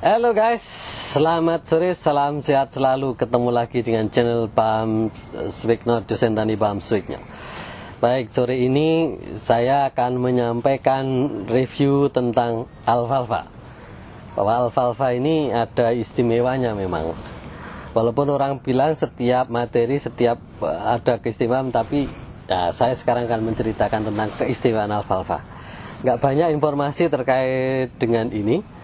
Halo guys, selamat sore, salam sehat selalu. Ketemu lagi dengan channel Paham Swigno, dosen tani Paham Swigno. Baik, sore ini saya akan menyampaikan review tentang alfalfa. Bahwa alfalfa ini ada istimewanya memang. Walaupun orang bilang setiap materi, setiap ada keistimewaan, tapi ya, saya sekarang akan menceritakan tentang keistimewaan alfalfa. Nggak banyak informasi terkait dengan ini,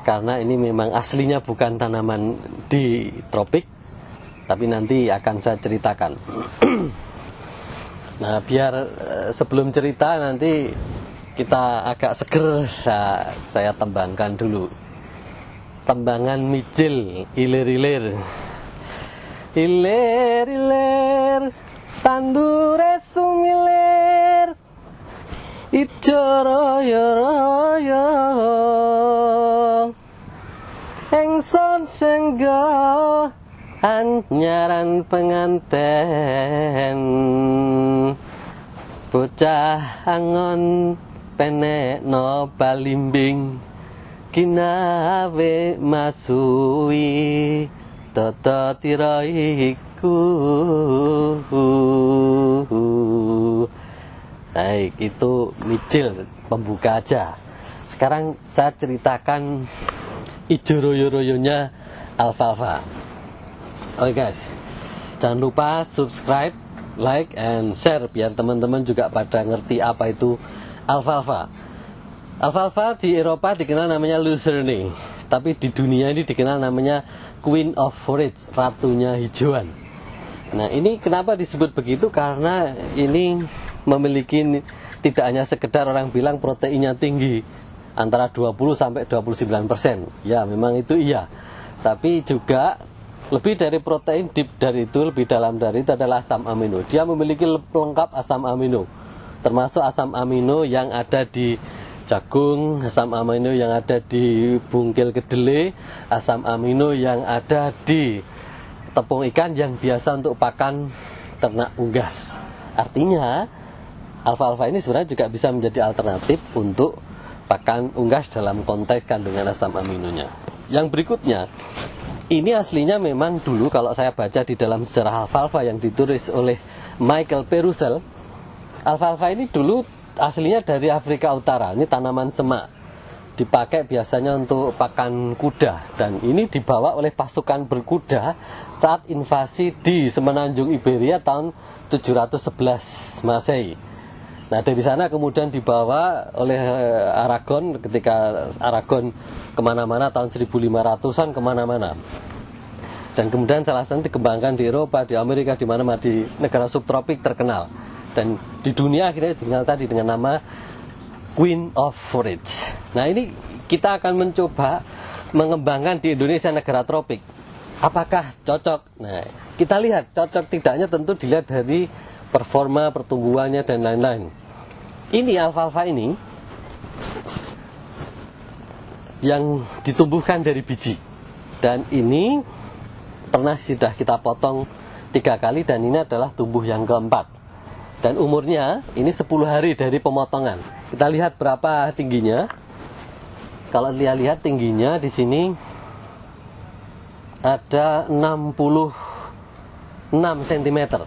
karena ini memang aslinya bukan tanaman di tropik, tapi nanti akan saya ceritakan. Nah, biar sebelum cerita nanti kita agak seger, saya tembangkan dulu. Tembangan mijil, ilir-ilir. Ilir-ilir, tandure sumilir, ijo royo-royo, engson senggo anyaran penganten, bocah angon penek no balimbing, ginawe masui toto tiroiku. Baik, itu mijil pembuka aja. Sekarang saya ceritakan ijo royo-royonya alfalfa. Oke guys, jangan lupa subscribe, like, and share biar teman-teman juga pada ngerti apa itu alfalfa. Alfalfa di Eropa dikenal namanya Lucerne, tapi di dunia ini dikenal namanya Queen of Forage, ratunya hijauan. Nah, ini kenapa disebut begitu? Karena ini memiliki tidak hanya sekedar orang bilang proteinnya tinggi, antara 20-29%. Ya, memang itu iya. Tapi juga lebih dari protein, deep dari itu, lebih dalam dari itu adalah asam amino. Dia memiliki lengkap asam amino, termasuk asam amino yang ada di jagung, asam amino yang ada di bungkil kedelai, asam amino yang ada di tepung ikan yang biasa untuk pakan ternak unggas. Artinya alfalfa ini sebenarnya juga bisa menjadi alternatif untuk pakan unggas dalam konteks kandungan asam aminonya. Yang berikutnya, ini aslinya memang dulu kalau saya baca di dalam sejarah alfalfa yang ditulis oleh Michael P. Russell, alfalfa ini dulu aslinya dari Afrika Utara. Ini tanaman semak, dipakai biasanya untuk pakan kuda, dan ini dibawa oleh pasukan berkuda saat invasi di semenanjung Iberia tahun 711 Masehi. Nah, dari sana kemudian dibawa oleh Aragon, ketika Aragon kemana-mana tahun 1500-an kemana-mana. Dan kemudian salah satu dikembangkan di Eropa, di Amerika, di mana-mana, di negara subtropik terkenal. Dan di dunia akhirnya dikenal tadi dengan nama Queen of Forage. Nah, ini kita akan mencoba mengembangkan di Indonesia, negara tropik. Apakah cocok? Nah, kita lihat cocok tidaknya tentu dilihat dari performa pertumbuhannya dan lain-lain. Ini alfalfa ini yang ditumbuhkan dari biji, dan ini pernah sudah kita potong 3 kali, dan ini adalah tumbuh yang keempat, dan umurnya ini 10 hari dari pemotongan. Kita lihat berapa tingginya. Kalau lihat tingginya di sini ada 66 cm.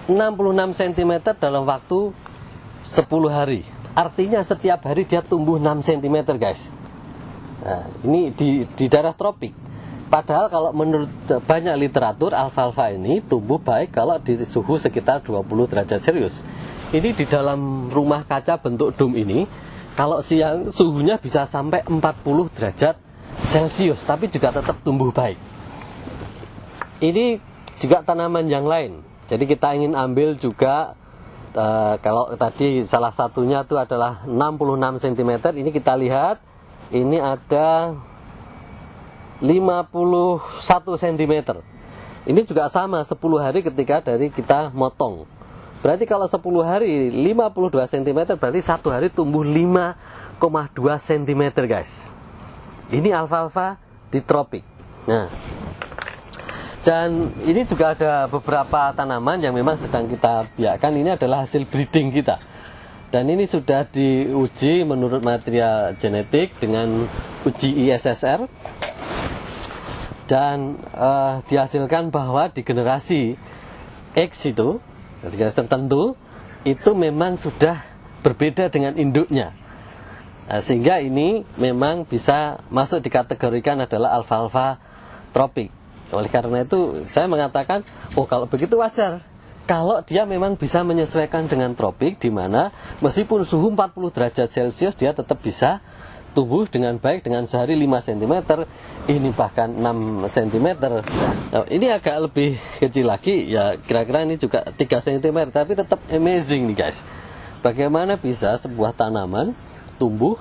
66 cm dalam waktu 10 hari. Artinya setiap hari dia tumbuh 6 cm guys. Nah, ini di daerah tropik. Padahal kalau menurut banyak literatur, alfalfa ini tumbuh baik kalau di suhu sekitar 20 derajat Celcius. Ini di dalam rumah kaca bentuk dom ini, kalau siang suhunya bisa sampai 40 derajat Celcius, tapi juga tetap tumbuh baik. Ini juga tanaman yang lain. Jadi kita ingin ambil juga, kalau tadi salah satunya itu adalah 66 cm, ini kita lihat, ini ada 51 cm. Ini juga sama 10 hari ketika dari kita motong. Berarti kalau 10 hari 52 cm, berarti 1 hari tumbuh 5,2 cm guys. Ini alfalfa di tropik. Nah, dan ini juga ada beberapa tanaman yang memang sedang kita biarkan. Ini adalah hasil breeding kita. Dan ini sudah diuji menurut material genetik dengan uji ISSR. Dan dihasilkan bahwa di generasi X itu, di generasi tertentu, itu memang sudah berbeda dengan induknya. Sehingga ini memang bisa masuk dikategorikan adalah alfalfa tropik. Oleh karena itu saya mengatakan, oh kalau begitu wajar. Kalau dia memang bisa menyesuaikan dengan tropik, di mana meskipun suhu 40 derajat Celcius dia tetap bisa tumbuh dengan baik, dengan sehari 5 cm, ini bahkan 6 cm. Nah, ini agak lebih kecil lagi, ya kira-kira ini juga 3 cm, tapi tetap amazing nih guys. Bagaimana bisa sebuah tanaman tumbuh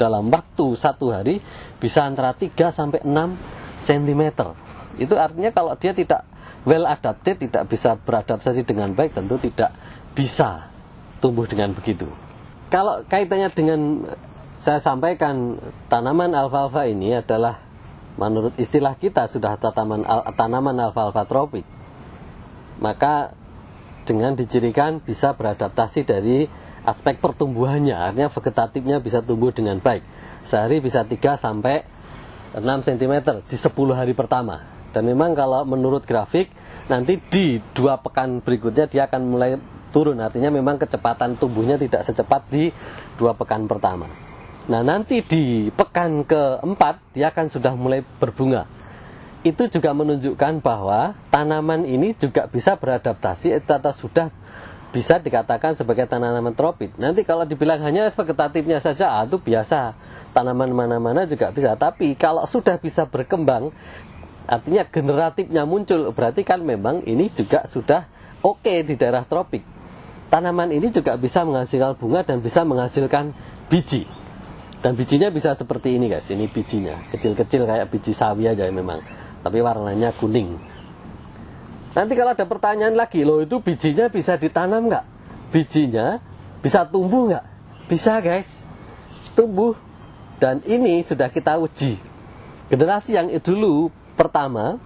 dalam waktu 1 hari bisa antara 3 sampai 6 cm. Itu artinya kalau dia tidak well adapted, tidak bisa beradaptasi dengan baik, tentu tidak bisa tumbuh dengan begitu. Kalau kaitannya dengan saya sampaikan, tanaman alfalfa ini adalah menurut istilah kita sudah tanaman alfalfa tropik. Maka dengan dicirikan bisa beradaptasi dari aspek pertumbuhannya, artinya vegetatifnya bisa tumbuh dengan baik. Sehari bisa 3 sampai 6 cm di 10 hari pertama. Dan memang kalau menurut grafik, nanti di 2 pekan berikutnya dia akan mulai turun. Artinya memang kecepatan tumbuhnya tidak secepat di 2 pekan pertama. Nah nanti di pekan keempat dia akan sudah mulai berbunga. Itu juga menunjukkan bahwa tanaman ini juga bisa beradaptasi atau sudah bisa dikatakan sebagai tanaman tropik. Nanti kalau dibilang hanya vegetatifnya saja, itu biasa. Tanaman mana-mana juga bisa. Tapi kalau sudah bisa berkembang, artinya generatifnya muncul, berarti kan memang ini juga sudah oke di daerah tropik. Tanaman ini juga bisa menghasilkan bunga dan bisa menghasilkan biji. Dan bijinya bisa seperti ini guys, ini bijinya. Kecil-kecil kayak biji sawi aja memang. Tapi warnanya kuning. Nanti kalau ada pertanyaan lagi, loh itu bijinya bisa ditanam nggak? Bijinya bisa tumbuh nggak? Bisa guys, tumbuh. Dan ini sudah kita uji. Generasi yang dulu pertama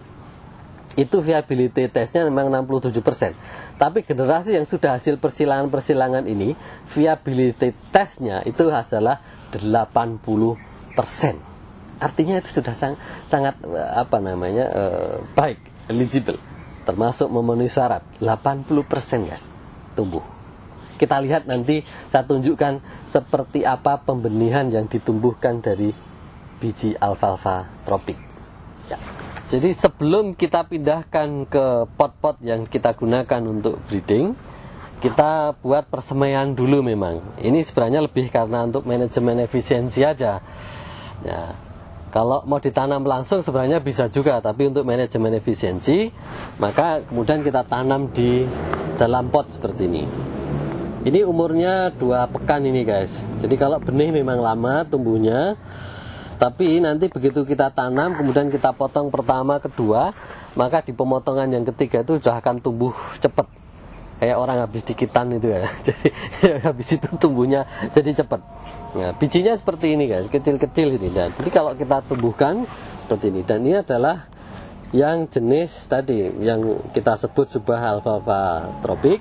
itu viability testnya memang 67%. Tapi generasi yang sudah hasil persilangan-persilangan ini, viability testnya itu adalah 80%. Artinya itu sudah sangat baik, eligible, termasuk memenuhi syarat. 80% guys tumbuh. Kita lihat nanti saya tunjukkan seperti apa pembenihan yang ditumbuhkan dari biji alfalfa tropik. Ya. Jadi sebelum kita pindahkan ke pot-pot yang kita gunakan untuk breeding, kita buat persemaian dulu memang. Ini sebenarnya lebih karena untuk manajemen efisiensi aja. Ya. Kalau mau ditanam langsung sebenarnya bisa juga, tapi untuk manajemen efisiensi, maka kemudian kita tanam di dalam pot seperti ini. Ini umurnya 2 pekan ini guys. Jadi kalau benih memang lama tumbuhnya, tapi nanti begitu kita tanam, kemudian kita potong pertama, kedua, maka di pemotongan yang ketiga itu sudah akan tumbuh cepat. Kayak orang habis dikitan itu ya. Jadi habis itu tumbuhnya jadi cepat. Nah, bijinya seperti ini guys, kecil-kecil ini. Dan jadi kalau kita tumbuhkan seperti ini, dan ini adalah yang jenis tadi yang kita sebut sebuah alfalfa tropik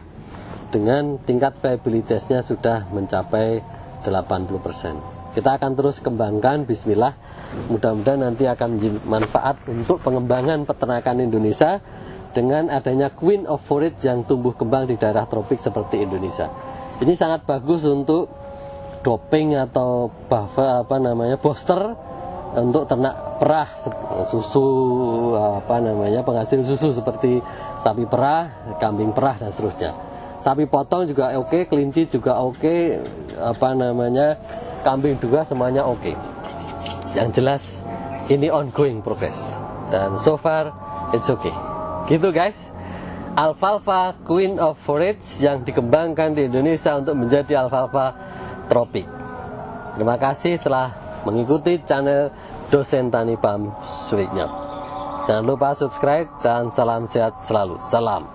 dengan tingkat viabilitasnya sudah mencapai 80%. Kita akan terus kembangkan, bismillah. Mudah-mudahan nanti akan menjadi manfaat untuk pengembangan peternakan Indonesia dengan adanya Queen of Forage yang tumbuh kembang di daerah tropik seperti Indonesia. Ini sangat bagus untuk doping atau booster untuk ternak perah, susu penghasil susu seperti sapi perah, kambing perah dan seterusnya. Sapi potong juga oke, kelinci juga oke, kambing juga semuanya oke. Yang jelas ini ongoing progress dan so far it's okay. Gitu guys. Alfalfa Queen of Forage yang dikembangkan di Indonesia untuk menjadi alfalfa tropik. Terima kasih telah mengikuti channel Dosen Tani Pam Suliknya. Jangan lupa subscribe dan salam sehat selalu. Salam.